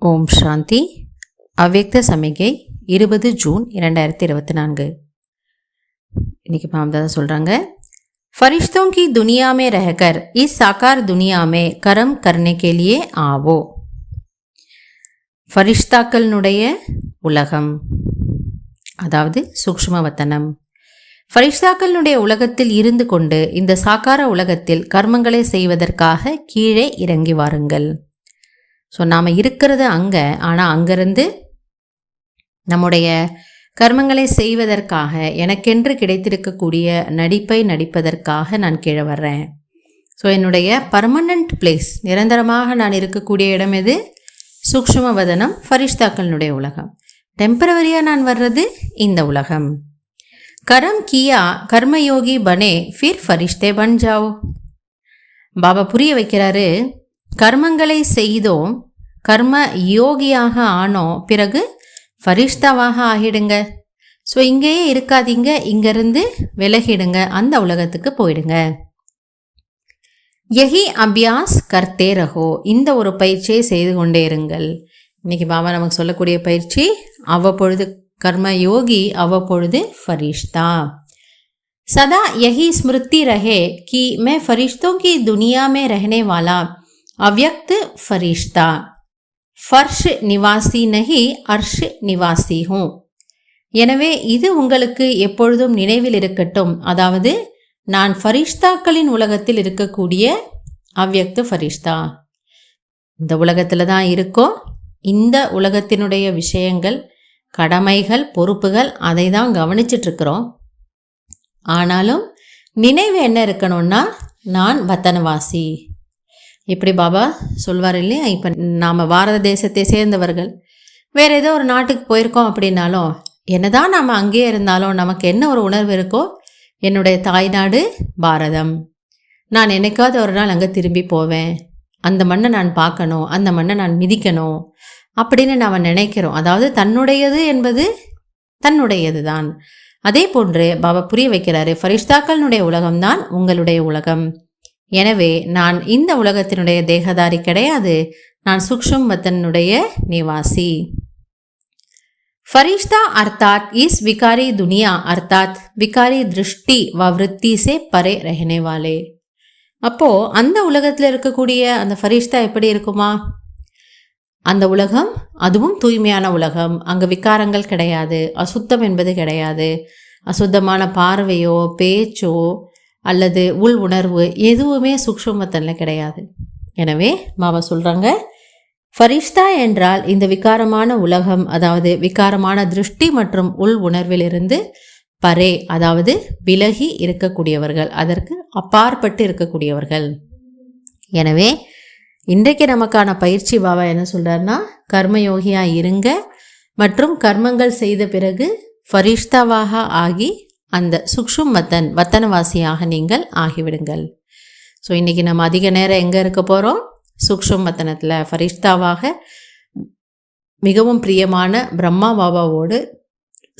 ஓம் சாந்தி. அவ்யக்த சமிகை 20 ஜூன் 2024. இன்னைக்கு பாம்தாதா சொல்கிறாங்க, फरिश्तों की दुनिया में रहकर इस साकार दुनिया में कर्म करने के लिए आवो. ஃபரிஷ்தாக்களுடைய உலகம், அதாவது சூக்ஷ்மவத்தனம். ஃபரிஷ்தாக்களுடைய உலகத்தில் இருந்து கொண்டு இந்த சாக்கார உலகத்தில் கர்மங்களை செய்வதற்காக கீழே இறங்கி வாருங்கள். ஸோ நாம் இருக்கிறது அங்கே, ஆனால் அங்கேருந்து நம்முடைய கர்மங்களை செய்வதற்காக எனக்கென்று கிடைத்திருக்கக்கூடிய நடிப்பை நடிப்பதற்காக நான் கீழே வர்றேன். ஸோ என்னுடைய பர்மனண்ட் பிளேஸ், நிரந்தரமாக நான் இருக்கக்கூடிய இடம் எது? சூக்ஷ்மவதனம், ஃபரிஷ்தாக்களுடைய உலகம். டெம்பரவரியாக நான் வர்றது இந்த உலகம். கரம் கியா கர்மயோகி பனே ஃபிர் ஃபரிஷ்தே பன் ஜாவோ. பாபா புரிய வைக்கிறாரு, கர்மங்களை செய்தோம், கர்ம யோகியாக ஆனோம், பிறகு ஃபரிஷ்தாவாக ஆகிடுங்க. ஸோ இங்கேயே இருக்காதீங்க, இங்கேருந்து விலகிடுங்க, அந்த உலகத்துக்கு போயிடுங்க. யஹி அபியாஸ் கர்த்தே ரஹோ. இந்த ஒரு பயிற்சியை செய்து கொண்டே இருங்கள். இன்னைக்கு பாபா நமக்கு சொல்லக்கூடிய பயிற்சி, அவ்வப்பொழுது கர்ம யோகி, அவ்வப்பொழுது ஃபரிஷ்தா. सदा यही स्मृति रहे कि मैं फरिश्तों की दुनिया में रहने वाला अव्यक्त फरिश्ता, फर्श निवासी नहीं अर्श निवासी हूँ. எனவே இது உங்களுக்கு எப்பொழுதும் நினைவில் இருக்கட்டும். அதாவது நான் ஃபரிஷ்தாக்களின் உலகத்தில் இருக்கக்கூடிய அவ்யக்த ஃபரிஷ்தா. இந்த உலகத்தில் தான் இருக்கோம். இந்த உலகத்தினுடைய விஷயங்கள், கடமைகள், பொறுப்புகள், அதை தான் கவனிச்சிட்ருக்கிறோம். ஆனாலும் நினைவு என்ன இருக்கணும்னா, நான் வத்தனவாசி. இப்படி பாபா சொல்வார் இல்லையா? இப்போ நாம் பாரத தேசத்தை சேர்ந்தவர்கள் வேறு ஏதோ ஒரு நாட்டுக்கு போயிருக்கோம் அப்படின்னாலும், என்னதான் நாம் அங்கேயே இருந்தாலும் நமக்கு என்ன ஒரு உணர்வு இருக்கோ, என்னுடைய தாய்நாடு பாரதம், நான் என்னைக்காவது ஒரு நாள் அங்கே திரும்பி போவேன், அந்த மண்ணை நான் பார்க்கணும், அந்த மண்ணை நான் மிதிக்கணும் அப்படின்னு நாம் நினைக்கிறோம். அதாவது தன்னுடையது என்பது தன்னுடையது தான். அதே போன்று பாபா புரிய வைக்கிறாரு, ஃபரிஷ்தாக்களுடைய உலகம்தான் உங்களுடைய உலகம். எனவே நான் இந்த உலகத்தினுடைய தேகதாரி கிடையாது, நான் சூக்ஷ்ம வத்தனுடைய நிவாசி. फरिश्ता अर्थात इस विकारी दुनिया अर्थात विकारी दृष्टि व वृत्ति से परे रहने वाले. அப்போ அந்த உலகத்தில் இருக்கக்கூடிய அந்த ஃபரிஷ்தா எப்படி இருக்குமா? அந்த உலகம் அதுவும் தூய்மையான உலகம். அங்கே விகாரங்கள் கிடையாது, அசுத்தம் என்பது கிடையாது. அசுத்தமான பார்வையோ பேச்சோ அல்லது உள் உணர்வு எதுவுமே சூக்ஷ்மத்தனில் கிடையாது. எனவே பாபா சொல்கிறாங்க, ஃபரிஷ்தா என்றால் இந்த விகாரமான உலகம், அதாவது விகாரமான திருஷ்டி மற்றும் உள் உணர்விலிருந்து பரே, அதாவது விலகி இருக்கக்கூடியவர்கள், அதற்கு அப்பாற்பட்டு இருக்கக்கூடியவர்கள். எனவே இன்றைக்கு நமக்கான பயிற்சி பாபா என்ன சொல்கிறாருன்னா, கர்மயோகியாக இருங்க மற்றும் கர்மங்கள் செய்த பிறகு ஃபரிஷ்தாவாக ஆகி அந்த சூக்ஷ்ம வத்தனவாசியாக நீங்கள் ஆகிவிடுங்கள். ஸோ இன்றைக்கி நம்ம அதிக நேரம் எங்கே இருக்க போகிறோம்? சூக்ஷ்ம வத்தனத்தில் ஃபரிஷ்தாவாக மிகவும் பிரியமான பிரம்மா பாபாவோடு,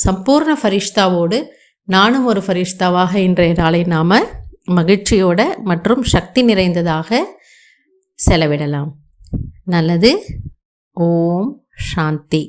சம்பூர்ண ஃபரிஷ்தாவோடு, நானும் ஒரு ஃபரிஷ்தாவாக இன்றைய நாளை நாம் மகிழ்ச்சியோட மற்றும் சக்தி நிறைந்ததாக செலவிடலாம். நல்லது. ஓம் சாந்தி.